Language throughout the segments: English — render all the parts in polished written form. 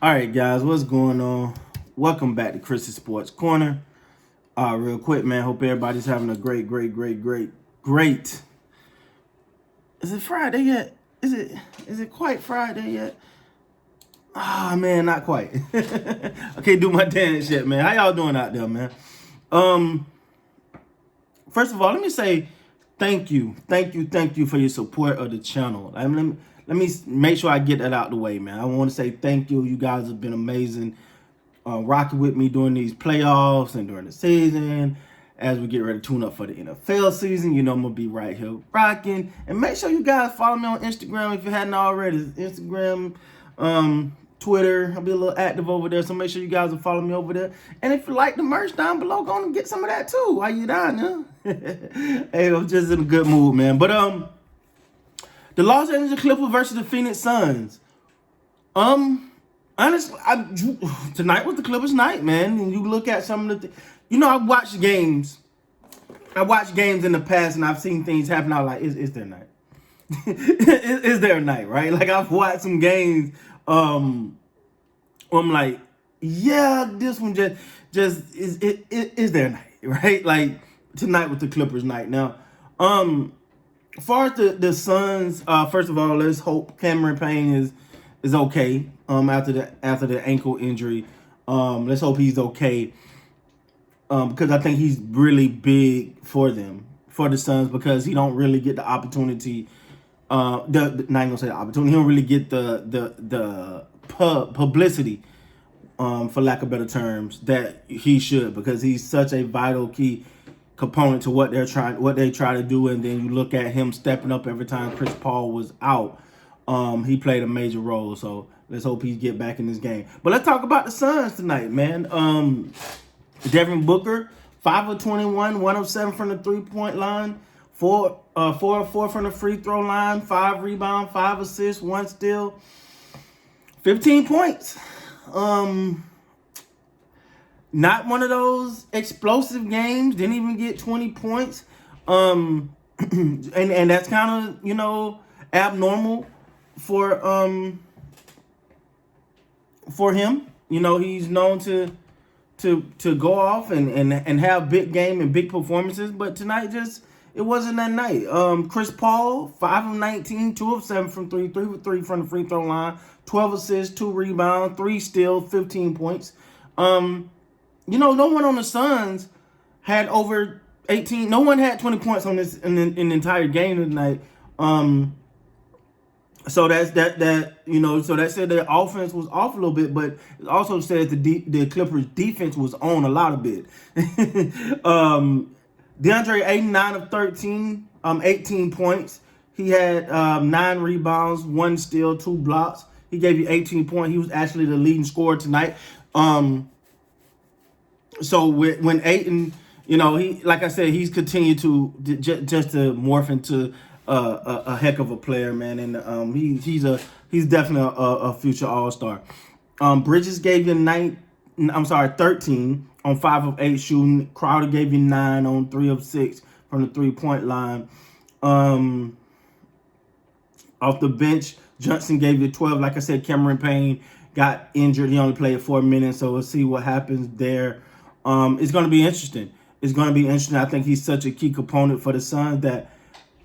All right, guys, what's going on? Welcome back to Chris's Sports Corner. Real quick, man. Hope everybody's having a great. Is it Friday yet? Is it quite Friday yet? Man, not quite. I can't do my dance yet, man. How y'all doing out there, man? First of all, let me say thank you for your support of the channel. Let me make sure I get that out the way, man. I want to say thank you. You guys have been amazing, rocking with me during these playoffs and during the season. As we get ready to tune up for the NFL season, you know I'm going to be right here rocking. And make sure you guys follow me on Instagram if you hadn't already. Instagram, Twitter. I'll be a little active over there, so make sure you guys will follow me over there. And if you like the merch down below, go and get some of that too while you're down there. Hey, I'm just in a good mood, man. But the Los Angeles Clippers versus the Phoenix Suns. Honestly, tonight was the Clippers' night, man. And you look at some of the, I watched games. I watched games in the past, and I've seen things happen. I was like, it's their night. It's their night, right? Like I've watched some games. I'm like, yeah, this one just is their night, right? Like tonight was the Clippers' night. Now, as far as the Suns, first of all, let's hope Cameron Payne is okay. After the ankle injury, let's hope he's okay. Because I think he's really big for the Suns, because he don't really get the opportunity. Not gonna say the opportunity. He don't really get the publicity, for lack of better terms, that he should, because he's such a vital key component to what they try to do. And then you look at him stepping up every time Chris Paul was out. He played a major role. So let's hope he get back in this game. But let's talk about the Suns tonight, man. Devin Booker, 5 of 21, 1 of 7 from the 3-point line, 4 of 4 from the free throw line, 5 rebounds, 5 assists, 1 steal, 15 points. Not one of those explosive games. Didn't even get 20 points. And that's kind of, abnormal for him. He's known to go off and have big game and big performances, but tonight it wasn't that night. Chris Paul, 5 of 19, 2 of 7 from 3, 3 of 3 from the free throw line, 12 assists, 2 rebounds, 3 steals, 15 points. No one on the Suns had over 18. No one had 20 points on this in the entire game tonight. So that's that. So that said their offense was off a little bit, but it also said the Clippers defense was on a lot of bit. DeAndre Ayton, 9 of 13, 18 points. He had 9 rebounds, 1 steal, 2 blocks. He gave you 18 points. He was actually the leading scorer tonight. So when Ayton, he, like I said, he's continued to just to morph into a heck of a player, man, and he's definitely a future All-Star. Bridges gave you 13 on 5 of 8 shooting. Crowder gave you 9 on 3 of 6 from the 3-point line. Off the bench, Johnson gave you 12. Like I said, Cameron Payne got injured. He only played 4 minutes, so we'll see what happens there. It's going to be interesting. I think he's such a key component for the Suns that,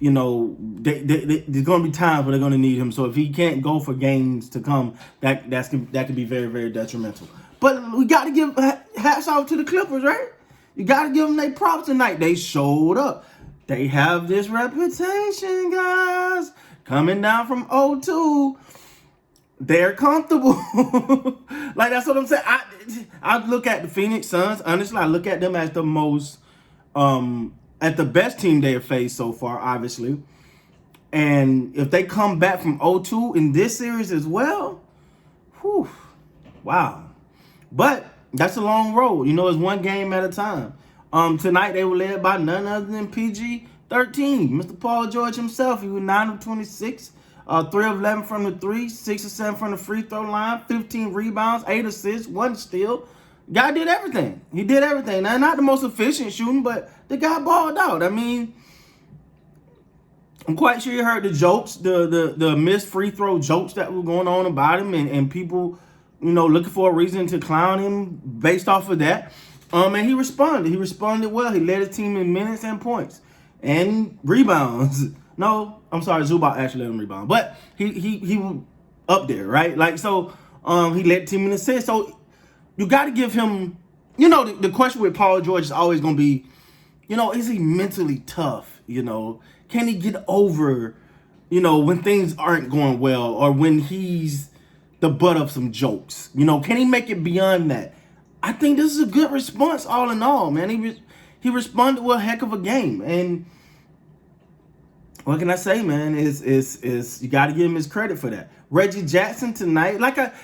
there's going to be times where they're going to need him. So if he can't go for games to come, that could be very, very detrimental. But we got to give hats off to the Clippers, right? You got to give them their props tonight. They showed up. They have this reputation, guys, coming down from 0-2. They're comfortable. Like, that's what I'm saying. I look at the Phoenix Suns. Honestly, I look at them as the most, at the best team they have faced so far, obviously. And if they come back from 0-2 in this series as well, whew, wow. But that's a long road. It's one game at a time. Tonight they were led by none other than PG-13, Mr. Paul George himself. He was 9 of 26. 3 of 11 from the 3, 6 of 7 from the free throw line, 15 rebounds, 8 assists, 1 steal. Guy did everything. He did everything. Now, not the most efficient shooting, but the guy balled out. I mean, I'm quite sure you heard the jokes, the missed free throw jokes that were going on about him, and people looking for a reason to clown him based off of that. And he responded. He responded well. He led his team in minutes and points and rebounds. No, I'm sorry, Zubac actually let him rebound, but he was up there, right? Like, so he led the team in assists. So you got to give him, the question with Paul George is always going to be, is he mentally tough? Can he get over, when things aren't going well or when he's the butt of some jokes? Can he make it beyond that? I think this is a good response all in all, man. He responded with a heck of a game. And what can I say, man? Is you got to give him his credit for that. Reggie Jackson tonight,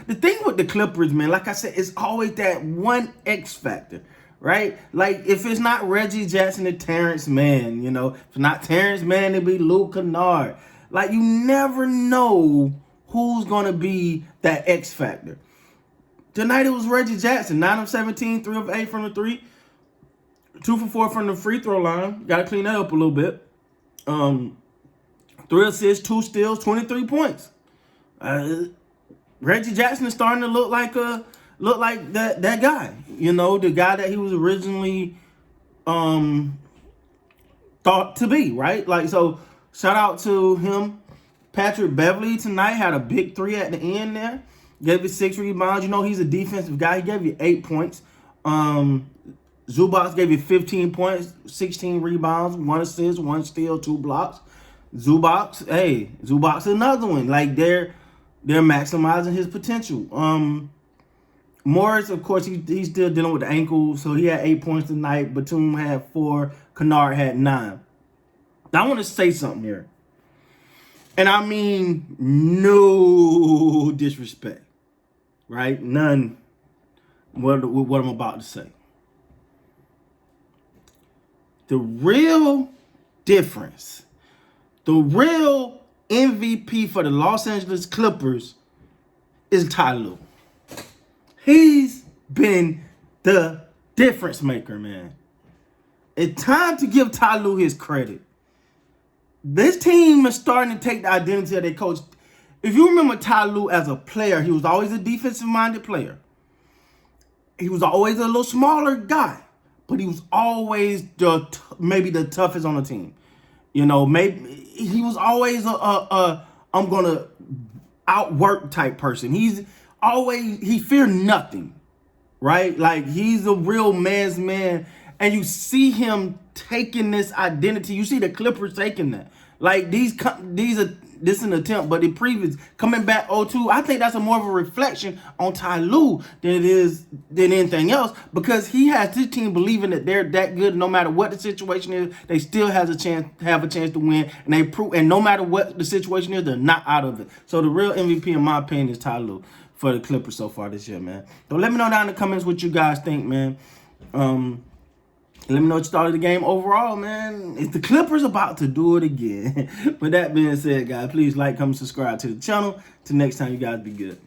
the thing with the Clippers, man, like I said, it's always that one X factor, right? Like, if it's not Reggie Jackson, it's Terrence Mann, If it's not Terrence Mann, it'll be Luke Kennard. Like, you never know who's going to be that X factor. Tonight it was Reggie Jackson, 9 of 17, 3 of 8 from the 3, 2 for 4 from the free throw line. Got to clean that up a little bit. 3 assists, 2 steals, 23 points. Reggie Jackson is starting to look like that guy. The guy that he was originally thought to be, right? Like, so shout out to him. Patrick Beverly tonight had a big 3 at the end there. Gave you 6 rebounds. He's a defensive guy. He gave you 8 points. Zubac gave you 15 points, 16 rebounds, 1 assist, 1 steal, 2 blocks. Zubac's another one. Like, they're maximizing his potential. Morris, of course, he's still dealing with the ankle, so he had 8 points tonight. Batum had 4. Kennard had 9. Now, I want to say something here. And I mean no disrespect, right? None with what I'm about to say. The real difference, the real MVP for the Los Angeles Clippers is Ty Lue. He's been the difference maker, man. It's time to give Ty Lue his credit. This team is starting to take the identity of their coach. If you remember Ty Lue as a player, he was always a defensive-minded player. He was always a little smaller guy, but he was always maybe the toughest on the team. Maybe he was always I'm gonna outwork type person. He feared nothing, right? Like, he's a real man's man. And you see him taking this identity. You see the Clippers taking that. Like, this is an attempt, but the previous coming back 0-2, I think that's a more of a reflection on Ty Lue than anything else, because he has his team believing that they're that good. No matter what the situation is, they still have a chance to win, and no matter what the situation is, they're not out of it. So the real MVP, in my opinion, is Ty Lue for the Clippers so far this year, man. So let me know down in the comments what you guys think, man. Let me know what you thought of the game overall, man. Is the Clippers about to do it again? With that being said, guys, please like, comment, subscribe to the channel. Till next time, you guys be good.